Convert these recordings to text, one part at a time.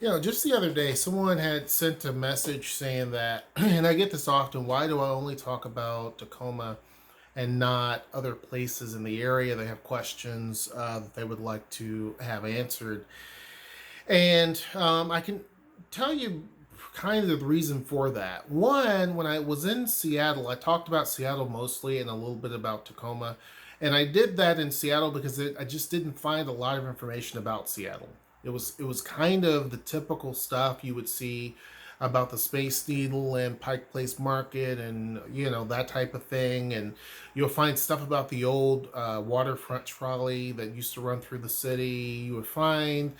Just the other day, someone had sent a message saying that, and I get this often, why do I only talk about Tacoma and not other places in the area? They have questions that they would like to have answered. And I can tell you kind of the reason for that. One, when I was in Seattle, I talked about Seattle mostly and a little bit about Tacoma. And I did that in Seattle because I just didn't find a lot of information about Seattle. It was kind of the typical stuff you would see about the Space Needle and Pike Place Market and that type of thing. And you'll find stuff about the old waterfront trolley that used to run through the city. You would find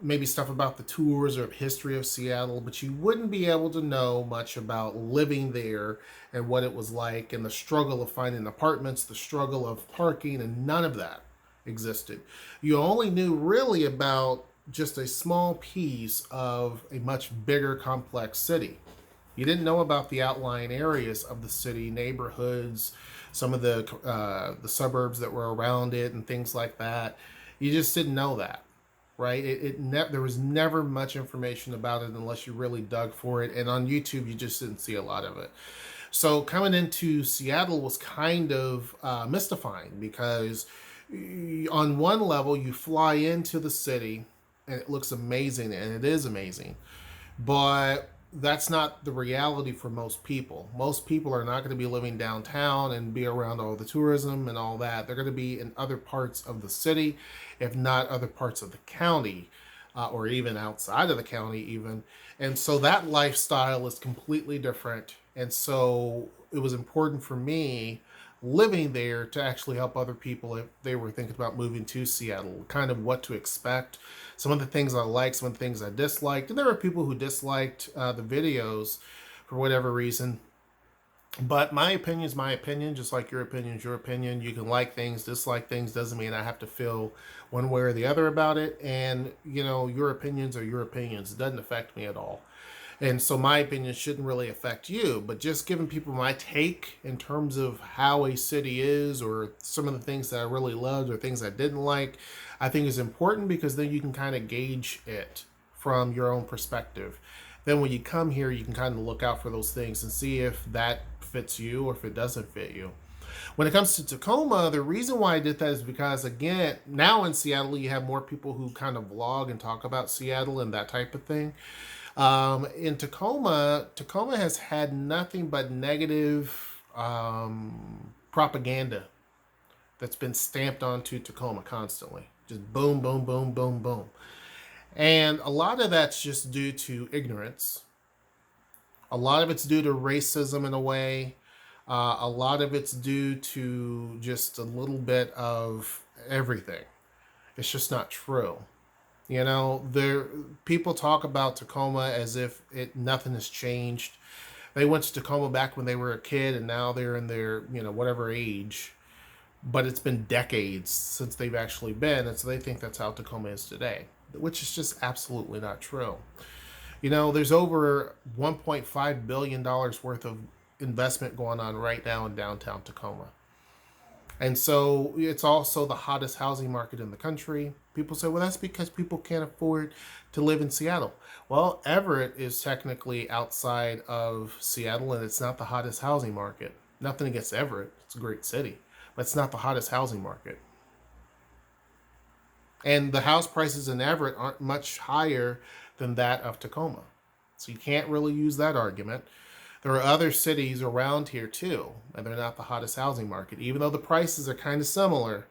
maybe stuff about the tours or history of Seattle, but you wouldn't be able to know much about living there and what it was like and the struggle of finding apartments, the struggle of parking, and none of that existed. You only knew really about just a small piece of a much bigger, complex city. You didn't know about the outlying areas of the city, neighborhoods, some of the suburbs that were around it, and things like that. You just didn't know that, right? There was never much information about it unless you really dug for it, and on YouTube you just didn't see a lot of it. So coming into Seattle was kind of mystifying because on one level you fly into the city and it looks amazing, and it is amazing, but that's not the reality for most people. Most people are not going to be living downtown and be around all the tourism and all that. They're going to be in other parts of the city, if not other parts of the county, or even outside of the county, even. And so that lifestyle is completely different. And so it was important for me living there to actually help other people if they were thinking about moving to Seattle, kind of what to expect, some of the things I liked, some of the things I disliked. And there were people who disliked the videos for whatever reason. But my opinion is my opinion, just like your opinion is your opinion. You can like things, dislike things, doesn't mean I have to feel one way or the other about it. And, your opinions are your opinions. It doesn't affect me at all. And so my opinion shouldn't really affect you, but just giving people my take in terms of how a city is or some of the things that I really loved or things I didn't like, I think is important because then you can kind of gauge it from your own perspective. Then when you come here, you can kind of look out for those things and see if that fits you or if it doesn't fit you. When it comes to Tacoma, the reason why I did that is because, again, now in Seattle, you have more people who kind of vlog and talk about Seattle and that type of thing. In Tacoma has had nothing but negative propaganda that's been stamped onto Tacoma constantly. Just boom, boom, boom, boom, boom. And a lot of that's just due to ignorance. A lot of it's due to racism in a way. A lot of it's due to just a little bit of everything. It's just not true. There people talk about Tacoma as if it nothing has changed. They went to Tacoma back when they were a kid, and now they're in their whatever age. But it's been decades since they've actually been, and so they think that's how Tacoma is today, which is just absolutely not true. There's over $1.5 billion worth of investment going on right now in downtown Tacoma. And so it's also the hottest housing market in the country. People say, well, that's because people can't afford to live in Seattle. Well, Everett is technically outside of Seattle, and it's not the hottest housing market. Nothing against Everett. It's a great city, but it's not the hottest housing market. And the house prices in Everett aren't much higher than that of Tacoma. So you can't really use that argument. There are other cities around here too, and they're not the hottest housing market, even though the prices are kind of similar.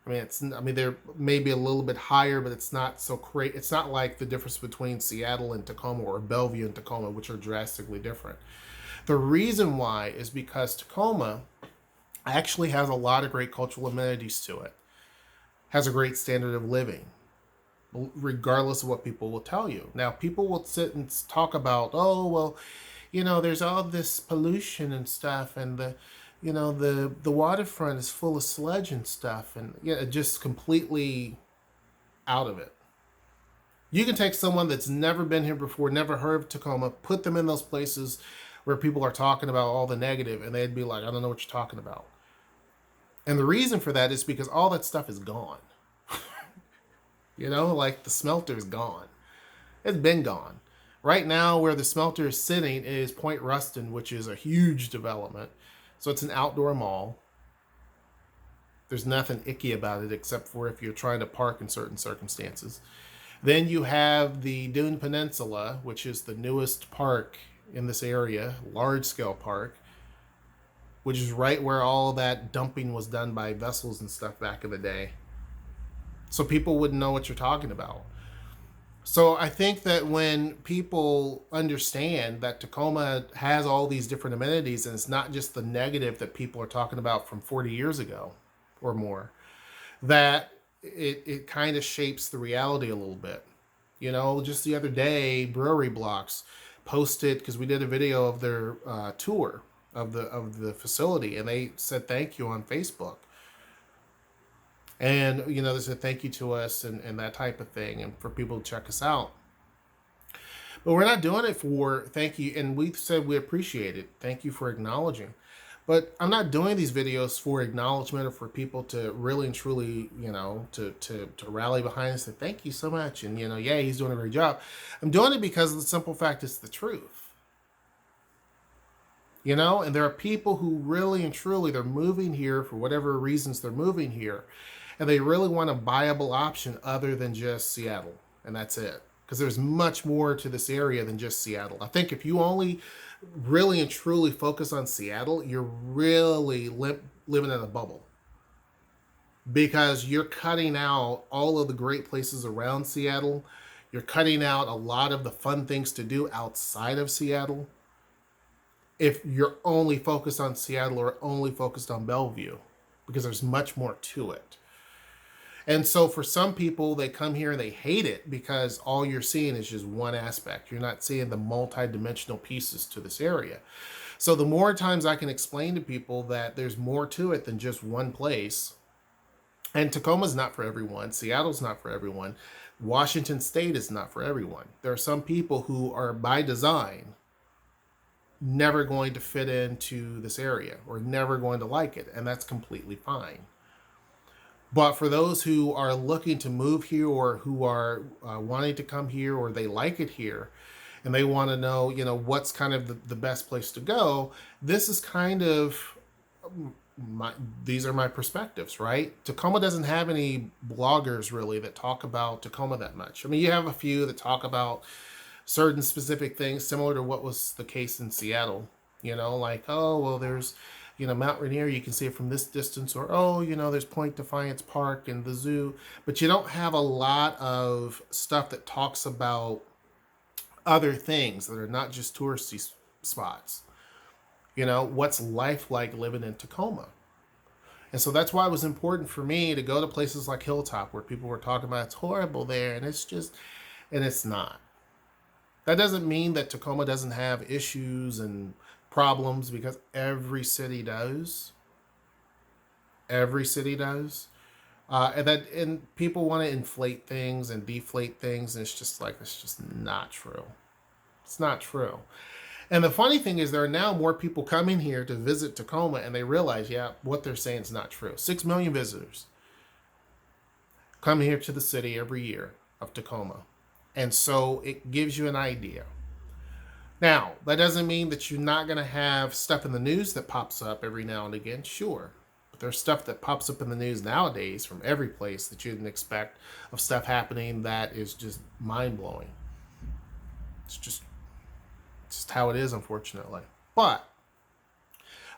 They're maybe a little bit higher, but it's not so great. It's not like the difference between Seattle and Tacoma or Bellevue and Tacoma, which are drastically different. The reason why is because Tacoma actually has a lot of great cultural amenities to it, has a great standard of living, regardless of what people will tell you. Now, people will sit and talk about, oh, well, there's all this pollution and stuff, and the waterfront is full of sludge and stuff, and just completely out of it. You can take someone that's never been here before, never heard of Tacoma, put them in those places where people are talking about all the negative, and they'd be like, I don't know what you're talking about. And the reason for that is because all that stuff is gone. Like the smelter is gone. It's been gone. Right now, where the smelter is sitting is Point Ruston, which is a huge development. So it's an outdoor mall. There's nothing icky about it except for if you're trying to park in certain circumstances. Then you have the Dune Peninsula, which is the newest park in this area, large scale park, which is right where all that dumping was done by vessels and stuff back in the day. So people wouldn't know what you're talking about. So I think that when people understand that Tacoma has all these different amenities and it's not just the negative that people are talking about from 40 years ago or more, that it kind of shapes the reality a little bit. You know, just the other day, Brewery Blocks posted, because we did a video of their tour of the facility, and they said thank you on Facebook. And, you know, they said thank you to us and that type of thing, and for people to check us out. But we're not doing it for thank you, and we said we appreciate it. Thank you for acknowledging. But I'm not doing these videos for acknowledgement or for people to really and truly, you know, to rally behind us and say thank you so much. And, you know, yeah, he's doing a great job. I'm doing it because of the simple fact it's the truth. You know, and there are people who really and truly, they're moving here for whatever reasons they're moving here. And they really want a viable option other than just Seattle. And that's it. Because there's much more to this area than just Seattle. I think if you only really and truly focus on Seattle, you're really living in a bubble. Because you're cutting out all of the great places around Seattle. You're cutting out a lot of the fun things to do outside of Seattle. If you're only focused on Seattle or only focused on Bellevue. Because there's much more to it. And so for some people, they come here and they hate it because all you're seeing is just one aspect. You're not seeing the multi-dimensional pieces to this area. So the more times I can explain to people that there's more to it than just one place, and Tacoma's not for everyone, Seattle's not for everyone, Washington State is not for everyone. There are some people who are by design never going to fit into this area or never going to like it, and that's completely fine. But for those who are looking to move here or who are wanting to come here or they like it here and they want to know, you know, what's kind of the best place to go, this is kind of these are my perspectives, right? Tacoma doesn't have any bloggers really that talk about Tacoma that much. I mean, you have a few that talk about certain specific things similar to what was the case in Seattle, you know, like, oh, well, there's, you know, Mount Rainier, you can see it from this distance, or, oh, you know, there's Point Defiance Park and the zoo, but you don't have a lot of stuff that talks about other things that are not just touristy spots. You know, what's life like living in Tacoma? And so that's why it was important for me to go to places like Hilltop where people were talking about it's horrible there, and it's just, and it's not. That doesn't mean that Tacoma doesn't have issues and problems, because every city does. Every city does. And people want to inflate things and deflate things, and it's just not true. It's not true. And the funny thing is, there are now more people coming here to visit Tacoma, and they realize, yeah, what they're saying is not true. 6 million visitors come here to the city every year of Tacoma. And so it gives you an idea. Now, that doesn't mean that you're not going to have stuff in the news that pops up every now and again. Sure. But there's stuff that pops up in the news nowadays from every place that you didn't expect, of stuff happening that is just mind-blowing. It's just how it is, unfortunately. But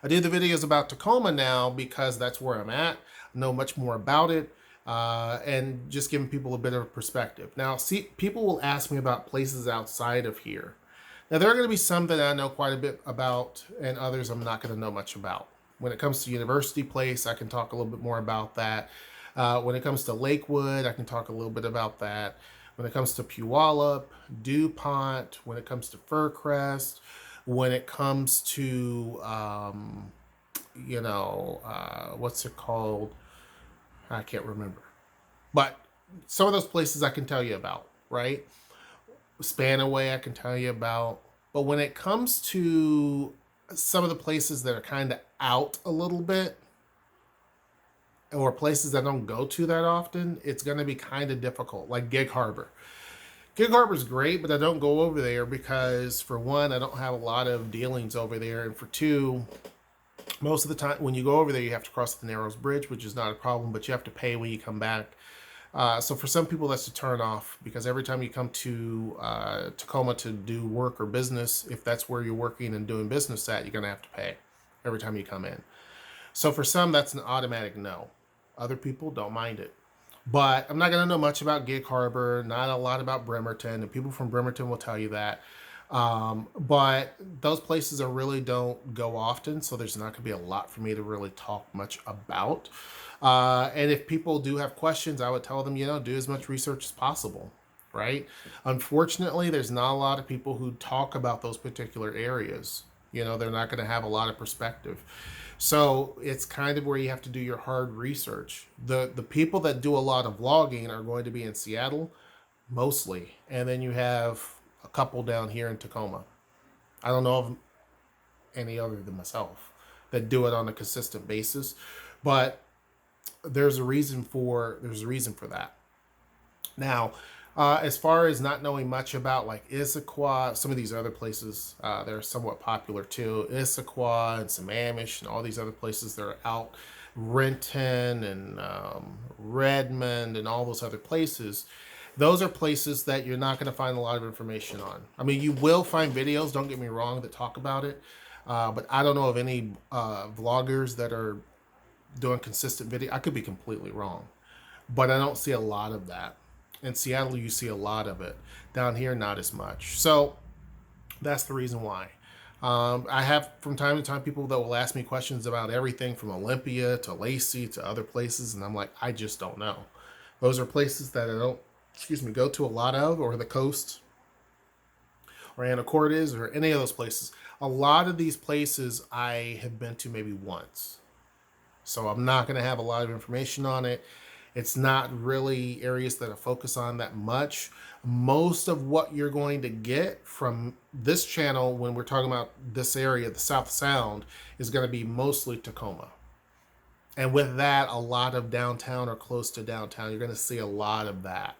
I do the videos about Tacoma now because that's where I'm at. I know much more about it. And just giving people a bit of a perspective. Now, see, people will ask me about places outside of here. Now, there are going to be some that I know quite a bit about, and others I'm not going to know much about. When it comes to University Place, I can talk a little bit more about that. When it comes to Lakewood, I can talk a little bit about that. When it comes to Puyallup, DuPont, when it comes to Fircrest, when it comes to, what's it called? I can't remember. But some of those places I can tell you about, right? Spanaway I can tell you about. But when it comes to some of the places that are kind of out a little bit, or places I don't go to that often, it's going to be kind of difficult, like Gig Harbor. Gig Harbor's great, but I don't go over there because, for one, I don't have a lot of dealings over there, and for two, most of the time when you go over there, you have to cross the Narrows Bridge, which is not a problem, but you have to pay when you come back. So for some people, that's a turn off because every time you come to Tacoma to do work or business, if that's where you're working and doing business at, you're going to have to pay every time you come in. So for some, that's an automatic no. Other people don't mind it. But I'm not going to know much about Gig Harbor, not a lot about Bremerton, and people from Bremerton will tell you that. But those places I really don't go often, so there's not going to be a lot for me to really talk much about. And if people do have questions, I would tell them, do as much research as possible, right? Unfortunately, there's not a lot of people who talk about those particular areas. They're not going to have a lot of perspective. So it's kind of where you have to do your hard research. The people that do a lot of vlogging are going to be in Seattle, mostly. And then you have a couple down here in Tacoma. I don't know of any other than myself that do it on a consistent basis. But there's a reason for that. Now, as far as not knowing much about like Issaquah, some of these other places that are somewhat popular too, Issaquah and Sammamish and all these other places that are out, Renton and Redmond and all those other places, those are places that you're not going to find a lot of information on. I mean, you will find videos, don't get me wrong, that talk about it, but I don't know of any vloggers that are doing consistent video. I could be completely wrong, but I don't see a lot of that. In Seattle, you see a lot of it. Down here, not as much. So that's the reason why. I have from time to time people that will ask me questions about everything from Olympia to Lacey to other places, and I'm like, I just don't know. Those are places that I don't, go to a lot of, or the coast, or Anacortes, or any of those places. A lot of these places I have been to maybe once. So I'm not going to have a lot of information on it. It's not really areas that I focus on that much. Most of what you're going to get from this channel when we're talking about this area, the South Sound, is going to be mostly Tacoma. And with that, a lot of downtown or close to downtown. You're going to see a lot of that.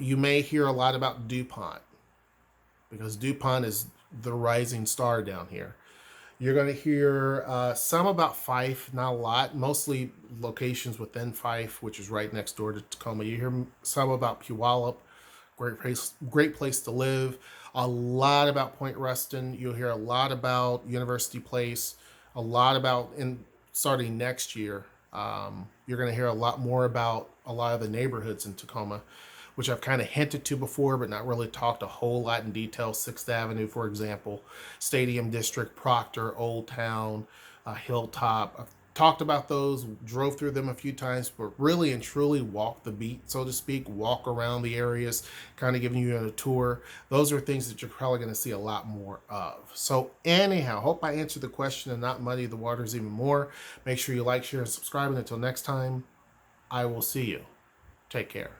You may hear a lot about DuPont because DuPont is the rising star down here. You're going to hear some about Fife, not a lot, mostly locations within Fife, which is right next door to Tacoma. You hear some about Puyallup, great place to live. A lot about Point Ruston. You'll hear a lot about University Place, a lot about, starting next year, you're going to hear a lot more about a lot of the neighborhoods in Tacoma, which I've kind of hinted to before, but not really talked a whole lot in detail. 6th Avenue, for example, Stadium District, Proctor, Old Town, Hilltop. I've talked about those, drove through them a few times, but really and truly walk the beat, so to speak, walk around the areas, kind of giving you a tour. Those are things that you're probably going to see a lot more of. So anyhow, hope I answered the question and not muddy the waters even more. Make sure you like, share, and subscribe. And until next time, I will see you. Take care.